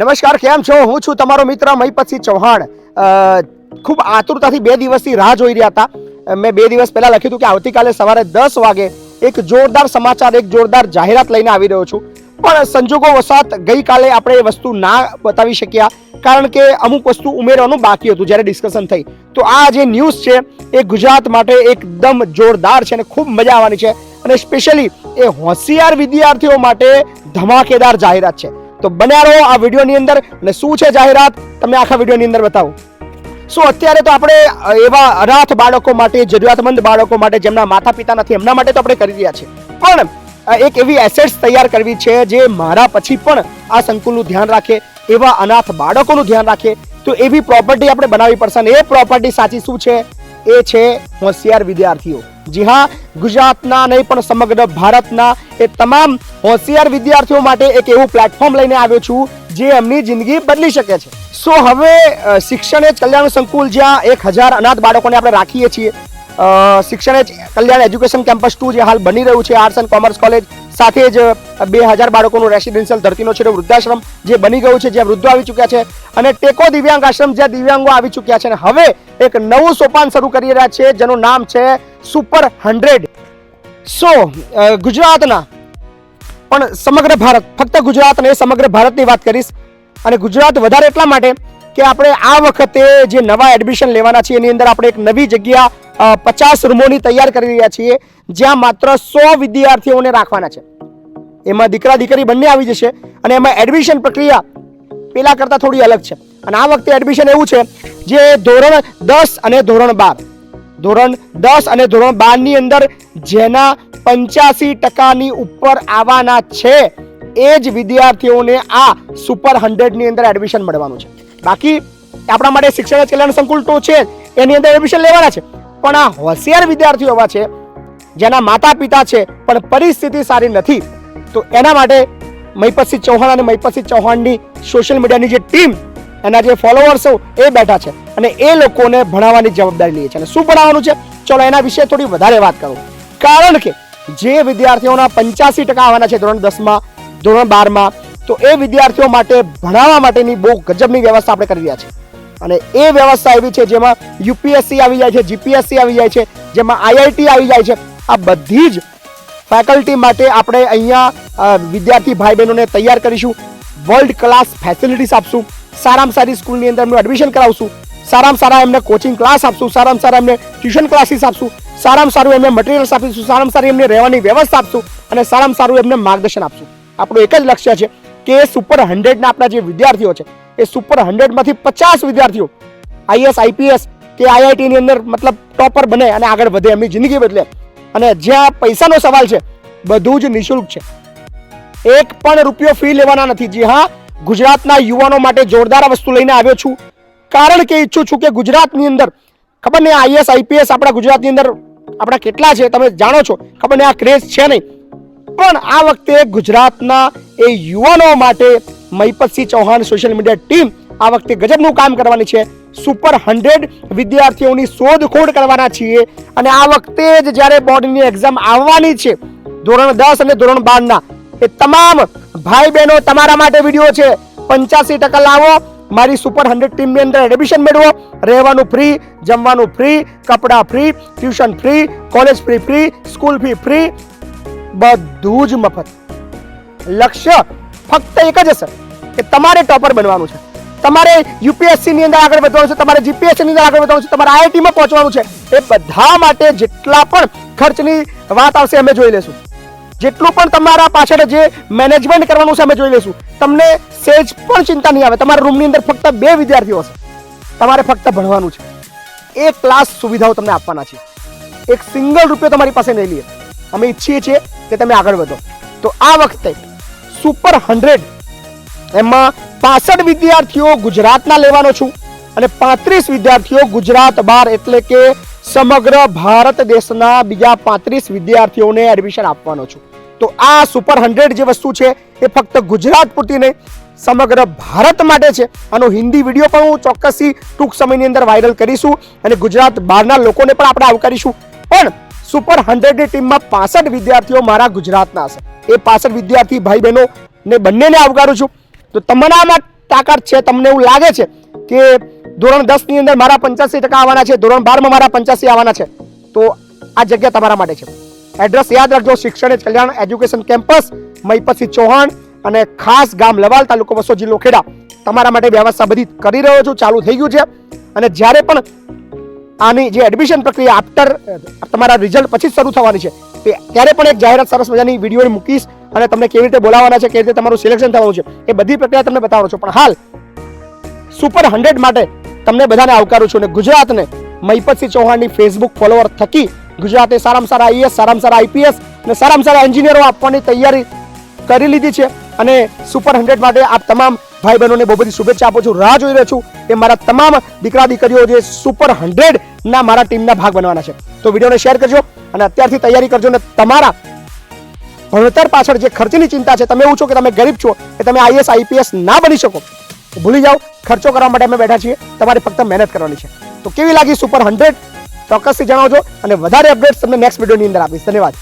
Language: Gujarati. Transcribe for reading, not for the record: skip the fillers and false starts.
નમસ્કાર, કેમ છો? હું છું તમારો મિત્ર મહીપતસિંહ ચૌહાણ. ખૂબ આતુરતાથી 2 દિવસથી રાહ જોઈ રહ્યા હતા. મેં 2 દિવસ પહેલા લખ્યું હતું કે આવતીકાલે સવારે 10 વાગે એક જોરદાર સમાચાર, એક જોરદાર જાહેરાત લઈને આવી રહ્યો છું. પણ સંજોગો વસાત ગઈકાલે આપણે એ વસ્તુ ના બતાવી શક્યા, કારણ કે અમુક વસ્તુ ઉમેરવાનું બાકી હતું જ્યારે ડિસ્કશન થઈ. તો આ જે ન્યૂઝ છે એ ગુજરાત માટે એકદમ જોરદાર છે અને ખૂબ મજા આવવાની છે. અને સ્પેશિયલી એ હોશિયાર વિદ્યાર્થીઓ માટે ધમાકેદાર જાહેરાત છે. તો બન્યા રહો આ વિડીયોની અંદર. અને શું છે જાહેરાત તમને આખા વિડીયોની અંદર બતાવું. શું અત્યારે તો આપણે એવા અનાથ બાળકો માટે, જરૂરિયાતમંદ બાળકો માટે જેમના માતા પિતા નથી, એમના માટે તો આપણે કરી રહ્યા છીએ, પણ એક એવી એસેટ્સ તૈયાર કરવી છે જે મારા પછી પણ આ સંકુલનું ધ્યાન રાખે, એવા અનાથ બાળકોનું ધ્યાન રાખે. તો એવી પ્રોપર્ટી આપણે બનાવવી પડશે. અને એ પ્રોપર્ટી સાચી શું છે? એ છે હોશિયાર વિદ્યાર્થીઓ. જી હા, ગુજરાતના નહીં પણ સમગ્ર ભારતના એ તમામ હોશિયાર વિદ્યાર્થીઓ માટે એક એવું પ્લેટફોર્મ લઈને આવ્યો છું જે એમની જિંદગી બદલી શકે છે. સો હવે શિક્ષણ એ કલ્યાણ સંકુલ, જ્યાં 1000 અનાથ બાળકોને આપણે રાખીએ છીએ, શિક્ષણ એ કલ્યાણ એજ્યુકેશન કેમ્પસ 2 જે હાલ બની રહ્યું છે, આર્ટ્સ એન્ડ કોમર્સ કોલેજ, સાથે જ 2000 બાળકોનું રેસિડેન્શિયલ ધરતીનો છે વૃદ્ધાશ્રમ જે બની ગયું છે, જ્યાં વૃદ્ધો આવી ચૂક્યા છે, અને ટેકો દિવ્યાંગ આશ્રમ જ્યાં દિવ્યાંગો આવી ચૂક્યા છે. અને હવે એક નવું સોપાન શરૂ કરી રહ્યા છે જેનું નામ છે સુપર 100. સો ગુજરાતના પણ સમગ્ર ભારત, ફક્ત ગુજરાત નહીં સમગ્ર ભારતની વાત કરીશ. અને ગુજરાત વધારે એટલા માટે કે આપણે આ વખતે જે નવા એડમિશન લેવાના છે એની અંદર આપણે એક નવી જગ્યા 50 રૂમોની તૈયાર કરી રહ્યા છીએ, જ્યાં માત્ર 100 વિદ્યાર્થીઓને રાખવાના છે. એમાં દીકરા દીકરી બંને આવી જશે. અને એમાં એડમિશન પ્રક્રિયા પેલા કરતા થોડી અલગ છે. અને આ વખતે એડમિશન એવું છે જે ધોરણ 10 અને ધોરણ 12, ધોરણ 10 અને ધોરણ 12 ની અંદર જેના 85% ઉપર આવવાના છે એ જ વિદ્યાર્થીઓને આ સુપર 100 ની અંદર એડમિશન મળવાનું છે. બાકી આપણા માટે શિક્ષણ કલ્યાણ સંકુલ તો છે, એની અંદર એડમિશન લેવાના છે. પણ આ હોશિયાર વિદ્યાર્થીઓ એવા છે જેના માતા પિતા છે પણ પરિસ્થિતિ સારી નથી, તો એના માટે મહીપતસિંહ ચૌહાણ અને મહીપતસિંહ ચૌહાણની સોશિયલ મીડિયાની જે ટીમ, એના જે ફોલોઅર્સો એ બેઠા છે અને એ લોકોને ભણાવવાની જવાબદારી લે છે. અને શું ભણાવવાનું છે, ચલો એના વિશે થોડી વધારે વાત કરું. કારણ કે જે વિદ્યાર્થીઓના 85% આવવાના છે ધોરણ 10માં, ધોરણ 12માં, તો એ વિદ્યાર્થીઓ માટે ભણાવવા માટેની બહુ ગજબની વ્યવસ્થા આપણે કરી રહ્યા છીએ. અને એ વ્યવસ્થા એવી છે જેમાં યુપીએસસી આવી જાય છે, જીપીએસસી આવી જાય છે, જેમાં આઈઆઈટી આવી જાય છે. આ બધી જ ફેકલ્ટી માટે આપણે અહીંયા વિદ્યાર્થી ભાઈ બહેનોને તૈયાર કરીશું. વર્લ્ડ ક્લાસ ફેસિલિટીઝ આપશું, સારામાં સારી સ્કૂલની અંદર એમનું એડમિશન કરાવશું, સારામાં સારા એમને કોચિંગ ક્લાસ આપશું, સારામાં સારા એમને ટ્યુશન ક્લાસીસ આપશું, સારામાં સારું એમને મટીરિયલ્સ આપીશું, સારામાં સારી એમને રહેવાની વ્યવસ્થા આપશું અને સારામાં સારું એમને માર્ગદર્શન આપશું. આપણું એક જ લક્ષ્ય છે કે સુપર 100 ના આપણા જે વિદ્યાર્થીઓ છે એ સુપર 100 માંથી 50 વિદ્યાર્થીઓ આઈએસ આઈપીએસ કે આઈઆઈટી ની અંદર મતલબ ટોપર બને અને આગળ વધે, એમની જિંદગી બદલે. અને જ્યાં પૈસાનો સવાલ છે બધું જ નિઃશુલ્ક છે, એક પણ રૂપિયો ફી લેવાના નથી. જી હા, ગુજરાતના યુવાનો માટે જોરદાર વસ્તુ લઈને આવ્યો છું, કારણ કે ઈચ્છું છું કે ગુજરાતની અંદર, ખબર નહીં આઈએસ આઈપીએસ આપણા ગુજરાતની અંદર આપણા કેટલા છે તમે જાણો છો, ખબર નહીં આ ક્રેઝ છે નહીં, પણ આ વખતે ગુજરાતના એ યુવાનો માટે Mahipatsinh Chauhan social media team આ વખતે ગજબનું કામ કરવાની છે. સુપર 100 વિદ્યાર્થીઓની શોધખોળ કરવાના છીએ. અને આ વખતે જ જ્યારે બોર્ડની એક્ઝામ આવવાની છે ધોરણ 10 અને ધોરણ 12 ના, એ તમામ ભાઈ બહેનો તમારા માટે વિડીયો છે. 85% લાવો, મારી સુપર 100 ટીમની અંદર એડમિશન મેળવો, રહેવાનું ફ્રી, જમવાનું ફ્રી, કપડાં free, tuition free, college free, school fee free, બધું જ મફત. લક્ષ્ય ફક્ત એક જ હશે કે તમારે ટોપર બનવાનું છે, તમારે યુપીએસસી ની અંદર આગળ વધવાનું છે, તમારે જીપીએસસી ની અંદર આગળ વધવાનું છે, તમારે આઈઆઈટી માં પહોંચવાનું છે. એ બધા માટે જેટલા પણ ખર્ચની વાત આવશે અમે જોઈ લેશું, જેટલું પણ તમારા પાછળ જે મેનેજમેન્ટ કરવાનું છે અમે જોઈ લેશું. તમને સેજ પણ ચિંતા નહીં આવે. તમારા રૂમની અંદર ફક્ત 2 વિદ્યાર્થીઓ હશે, તમારે ફક્ત ભણવાનું છે. એ ક્લાસ સુવિધાઓ તમને આપવાના છે, એક સિંગલ રૂપિયો તમારી પાસે નહીં લઈએ. અમે ઈચ્છીએ છીએ કે તમે આગળ વધો. તો આ વખતે સુપર 100 એમાં 65 વિદ્યાર્થીઓ ગુજરાતના લેવાનો છું અને 35 વિદ્યાર્થીઓ ગુજરાત બહાર, એટલે કે સમગ્ર ભારત દેશના બીજા 35 વિદ્યાર્થીઓને એડમિશન આપવાનો છું. તો આ સુપર 100 જે વસ્તુ છે એ ફક્ત ગુજરાત પૂરતી નહીં, સમગ્ર ભારત માટે છે. આનો હિન્દી વિડીયો પણ હું ચોક્કસથી ટૂંક સમયની અંદર વાયરલ કરીશું અને ગુજરાત બહારના લોકોને પણ આપણે આવકારીશું. પણ સુપર 100 ની ટીમમાં 65 વિદ્યાર્થીઓ મારા ગુજરાતના હશે. એ 65 વિદ્યાર્થી ભાઈ બહેનો ને બંનેને આવકારું છું. તો તાકાત છે, તમને એવું લાગે છે કે ધોરણ 10 ની અંદર મારા 85% આવવાના છે, ધોરણ 12 માં મારા 85 આવવાના છે, તો આ જગ્યા તમારા માટે છે. એડ્રેસ યાદ રાખજો, શિક્ષણ કલ્યાણ એજ્યુકેશન કેમ્પસ, મહીપતસિંહ ચૌહાણ, અને ખાસ ગામ લવાલ, તાલુકો વસો, જિલ્લો ખેડા. તમારા માટે વ્યવસ્થા બધી કરી રહ્યો છું, ચાલુ થઈ ગયું છે. અને જ્યારે પણ આની જે એડમિશન પ્રક્રિયા આફ્ટર તમારા રિઝલ્ટ પછી શરૂ થવાની છે, ત્યારે પણ એક જાહેરાત સરસ મજાની વિડીયો મૂકીશ અને તમને કેવી રીતે બોલાવવાના છે, કેવી રીતે તમારું સિલેક્શન થવાનું છે, એ બધી પ્રક્રિયા તમને બતાવવાનો છું. પણ હાલ સુપર 100 માટે તમને બધાને આવકારું છું. અને ગુજરાતને મહીપતસિંહ ચૌહાણની ફેસબુક ફોલોવર થકી ગુજરાતે સારામાં સારા આઈએએસ, સારામાં સારા આઈપીએસ અને સારામાં સારા એન્જિનિયરો આપવાની તૈયારી કરી લીધી છે. અને સુપર 100 માટે આપ તમામ ભાઈ બહેનોને બહુ બધી શુભેચ્છા આપું છું. રાહ જોઈ રહ્યો છું એ મારા તમામ દીકરા દીકરીઓ જે સુપર 100 ના મારા ટીમના ભાગ બનવાના છે. તો વિડીયોને શેર કરજો અને અત્યારથી તૈયારી કરજો. અને તમારા ભણતર પાછળ જે ખર્ચની ચિંતા છે, તમે એવું છો કે તમે ગરીબ છો કે તમે આઈએસ આઈપીએસ ના બની શકો, ભૂલી જાઓ. ખર્ચો કરવા માટે અમે બેઠા છીએ, તમારે ફક્ત મહેનત કરવાની છે. તો કેવી લાગી સુપર 100 ચોક્કસથી જણાવજો અને વધારે અપડેટ્સ તમને નેક્સ્ટ વિડીયોની અંદર આપીશ. ધન્યવાદ.